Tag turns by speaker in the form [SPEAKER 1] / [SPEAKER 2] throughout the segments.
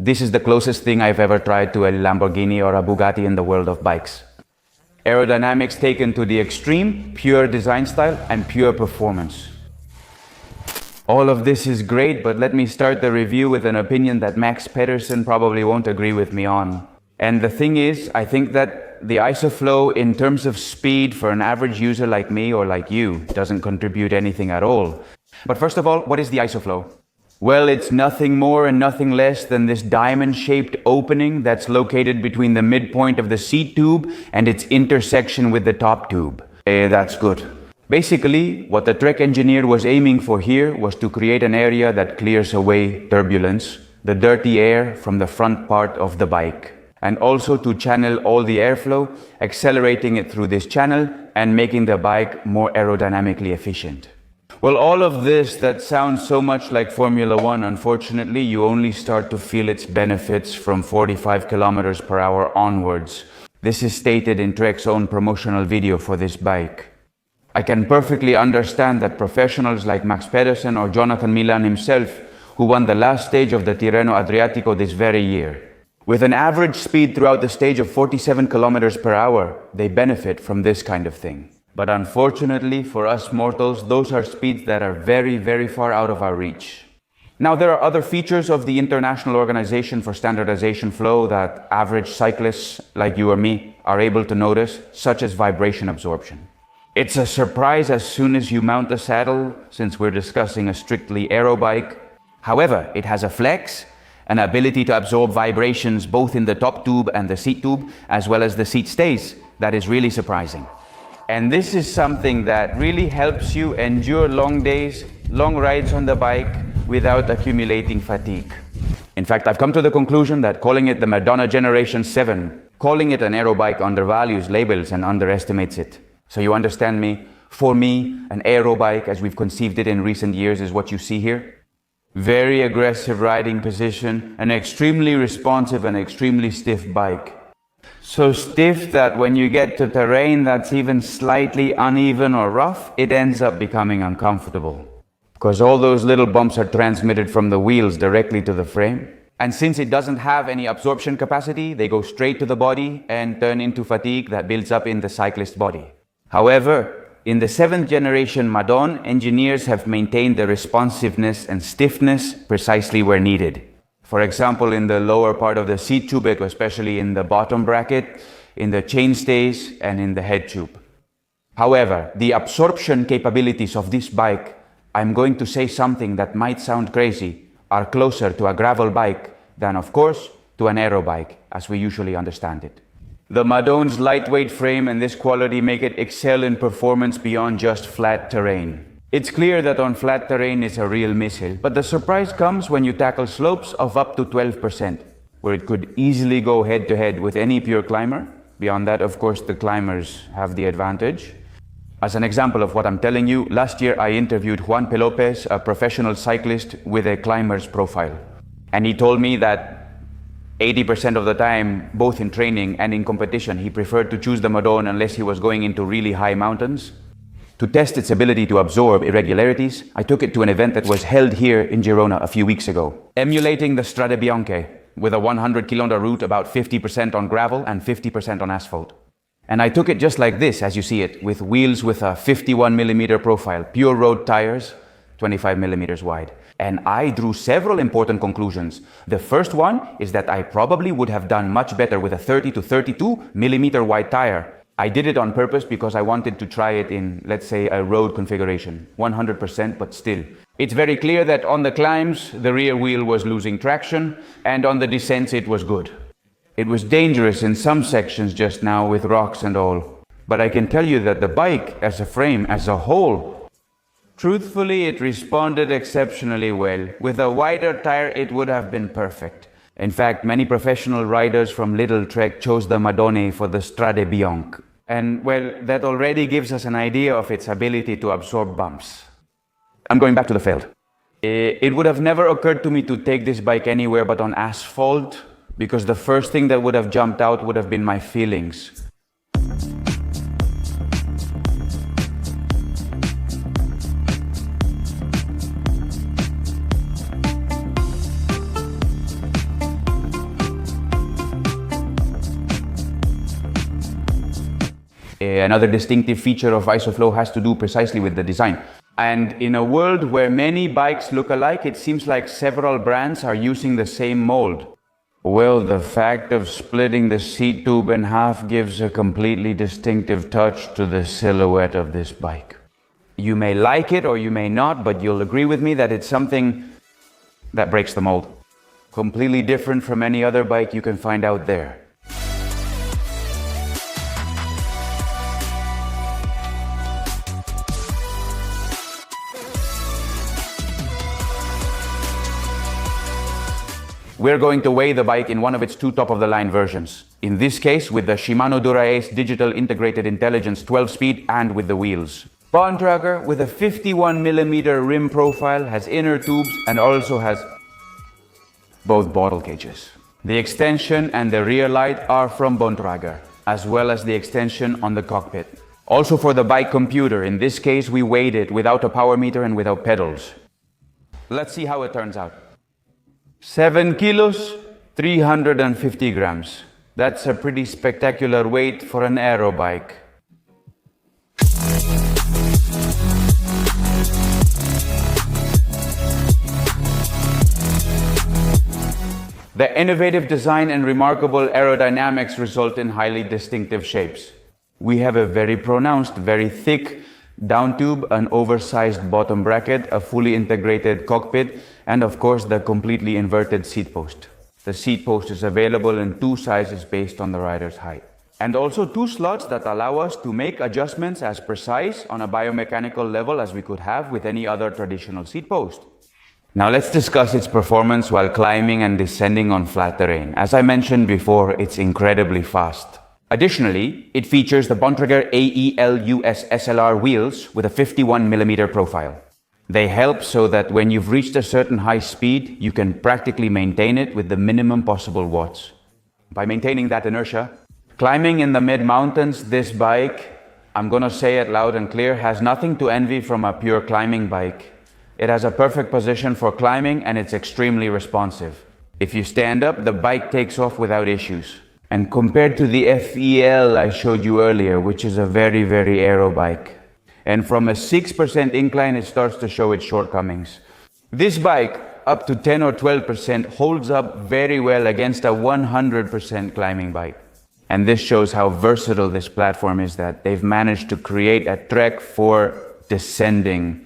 [SPEAKER 1] This is the closest thing I've ever tried to a Lamborghini or a Bugatti in the world of bikes. Aerodynamics taken to the extreme, pure design style and pure performance. All of this is great, but let me start the review with an opinion that Max Pedersen probably won't agree with me on. And the thing is, I think that the Isoflow, in terms of speed for an average user like me or like you, doesn't contribute anything at all. But first of all, what is the Isoflow? Well, it's nothing more and nothing less than this diamond-shaped opening that's located between the midpoint of the seat tube and its intersection with the top tube. That's good. Basically, what the Trek engineer was aiming for here was to create an area that clears away turbulence, the dirty air from the front part of the bike, and also to channel all the airflow, accelerating it through this channel and making the bike more aerodynamically efficient. Well, all of this that sounds so much like Formula One, unfortunately, you only start to feel its benefits from 45 kilometers per hour onwards. This is stated in Trek's own promotional video for this bike. I can perfectly understand that professionals like Max Pedersen or Jonathan Milan himself, who won the last stage of the Tirreno Adriatico this very year, with an average speed throughout the stage of 47 kilometers per hour, they benefit from this kind of thing. But unfortunately for us mortals, those are speeds that are very, very far out of our reach. Now, there are other features of the International Organization for Standardization Flow that average cyclists like you or me are able to notice, such as vibration absorption. It's a surprise as soon as you mount the saddle, since we're discussing a strictly aero bike. However, it has a flex, an ability to absorb vibrations both in the top tube and the seat tube, as well as the seat stays. That is really surprising. And this is something that really helps you endure long days, long rides on the bike without accumulating fatigue. In fact, I've come to the conclusion that calling it the Madone Generation 7, calling it an aero bike undervalues labels and underestimates it. So you understand me? For me, an aero bike, as we've conceived it in recent years, is what you see here. Very aggressive riding position, an extremely responsive and extremely stiff bike. So stiff that when you get to terrain that's even slightly uneven or rough, it ends up becoming uncomfortable. Because all those little bumps are transmitted from the wheels directly to the frame. And since it doesn't have any absorption capacity, they go straight to the body and turn into fatigue that builds up in the cyclist body. However, in the 7th generation Madone, engineers have maintained the responsiveness and stiffness precisely where needed. For example, in the lower part of the seat tube, especially in the bottom bracket, in the chainstays, and in the head tube. However, the absorption capabilities of this bike, I'm going to say something that might sound crazy, are closer to a gravel bike than, of course, to an aero bike, as we usually understand it. The Madone's lightweight frame and this quality make it excel in performance beyond just flat terrain. It's clear that on flat terrain it's a real missile, but the surprise comes when you tackle slopes of up to 12%, where it could easily go head-to-head with any pure climber. Beyond that, of course, the climbers have the advantage. As an example of what I'm telling you, last year I interviewed Juan Pelopez, a professional cyclist with a climber's profile. And he told me that 80% of the time, both in training and in competition, he preferred to choose the Madone unless he was going into really high mountains. To test its ability to absorb irregularities, I took it to an event that was held here in Girona a few weeks ago, emulating the Strade Bianche, with a 100-kilometer route about 50% on gravel and 50% on asphalt. And I took it just like this, as you see it, with wheels with a 51mm profile, pure road tires, 25 millimeters wide. And I drew several important conclusions. The first one is that I probably would have done much better with a 30 to 32mm wide tire. I did it on purpose because I wanted to try it in, let's say, a road configuration. 100%, but still. It's very clear that on the climbs, the rear wheel was losing traction, and on the descents it was good. It was dangerous in some sections just now with rocks and all. But I can tell you that the bike, as a frame, as a whole, truthfully, it responded exceptionally well. With a wider tire, it would have been perfect. In fact, many professional riders from Little Trek chose the Madone for the Strade Bianche. And, well, that already gives us an idea of its ability to absorb bumps. I'm going back to the field. It would have never occurred to me to take this bike anywhere but on asphalt, because the first thing that would have jumped out would have been my feelings. Another distinctive feature of Isoflow has to do precisely with the design. And in a world where many bikes look alike, it seems like several brands are using the same mold. Well, the fact of splitting the seat tube in half gives a completely distinctive touch to the silhouette of this bike. You may like it or you may not, but you'll agree with me that it's something that breaks the mold. Completely different from any other bike you can find out there. We're going to weigh the bike in one of its two top-of-the-line versions. In this case, with the Shimano Dura-Ace Digital Integrated Intelligence 12-speed and with the wheels. Bontrager, with a 51mm rim profile, has inner tubes and also has both bottle cages. The extension and the rear light are from Bontrager, as well as the extension on the cockpit. Also for the bike computer, in this case we weighed it without a power meter and without pedals. Let's see how it turns out. 7 kilos, 350 grams. That's a pretty spectacular weight for an aero bike. The innovative design and remarkable aerodynamics result in highly distinctive shapes. We have a very pronounced, very thick down tube, an oversized bottom bracket, a fully integrated cockpit, and of course the completely inverted seat post. The seat post is available in two sizes based on the rider's height. And also two slots that allow us to make adjustments as precise on a biomechanical level as we could have with any other traditional seat post. Now let's discuss its performance while climbing and descending on flat terrain. As I mentioned before, it's incredibly fast. Additionally, it features the Bontrager AELUS SLR wheels with a 51mm profile. They help so that when you've reached a certain high speed, you can practically maintain it with the minimum possible watts. By maintaining that inertia, climbing in the mid-mountains, this bike, I'm gonna say it loud and clear, has nothing to envy from a pure climbing bike. It has a perfect position for climbing and it's extremely responsive. If you stand up, the bike takes off without issues. And compared to the FEL I showed you earlier, which is a very, very aero bike, and from a 6% incline it starts to show its shortcomings. This bike, up to 10 or 12%, holds up very well against a 100% climbing bike. And this shows how versatile this platform is, that they've managed to create a trek for descending.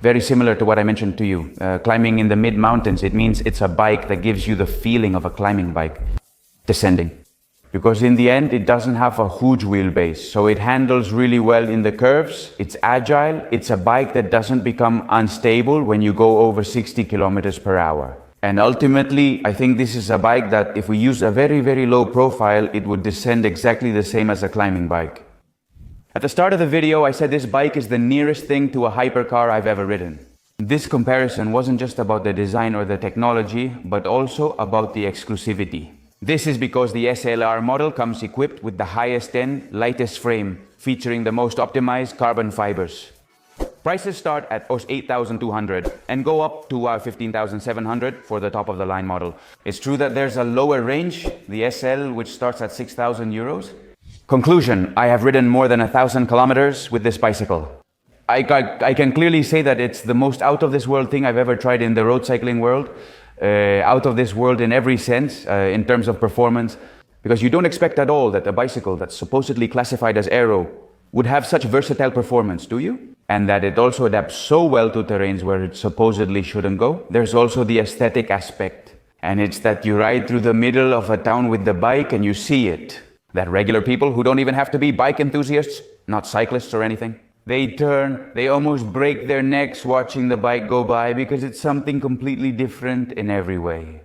[SPEAKER 1] Very similar to what I mentioned to you. Climbing in the mid-mountains, it means it's a bike that gives you the feeling of a climbing bike. Descending. Because in the end, it doesn't have a huge wheelbase, so it handles really well in the curves, it's agile, it's a bike that doesn't become unstable when you go over 60 kilometers per hour. And ultimately, I think this is a bike that if we use a very, very low profile, it would descend exactly the same as a climbing bike. At the start of the video, I said this bike is the nearest thing to a hypercar I've ever ridden. This comparison wasn't just about the design or the technology, but also about the exclusivity. This is because the SLR model comes equipped with the highest-end, lightest frame, featuring the most optimized carbon fibers. Prices start at 8,200 and go up to 15,700 for the top-of-the-line model. It's true that there's a lower range, the SL, which starts at 6,000 euros. Conclusion, I have ridden more than 1,000 kilometers with this bicycle. I can clearly say that it's the most out-of-this-world thing I've ever tried in the road cycling world. Out of this world in every sense, in terms of performance, because you don't expect at all that a bicycle that's supposedly classified as aero would have such versatile performance, do you? And that it also adapts so well to terrains where it supposedly shouldn't go. There's also the aesthetic aspect, and it's that you ride through the middle of a town with the bike and you see it. That regular people who don't even have to be bike enthusiasts, not cyclists or anything, they turn, they almost break their necks watching the bike go by because it's something completely different in every way.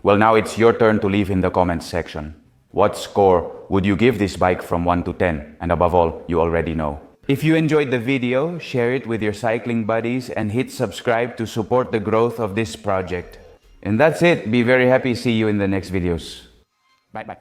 [SPEAKER 1] Well, now it's your turn to leave in the comments section. What score would you give this bike from 1 to 10? And above all, you already know. If you enjoyed the video, share it with your cycling buddies and hit subscribe to support the growth of this project. And that's it. Be very happy. See you in the next videos. Bye-bye.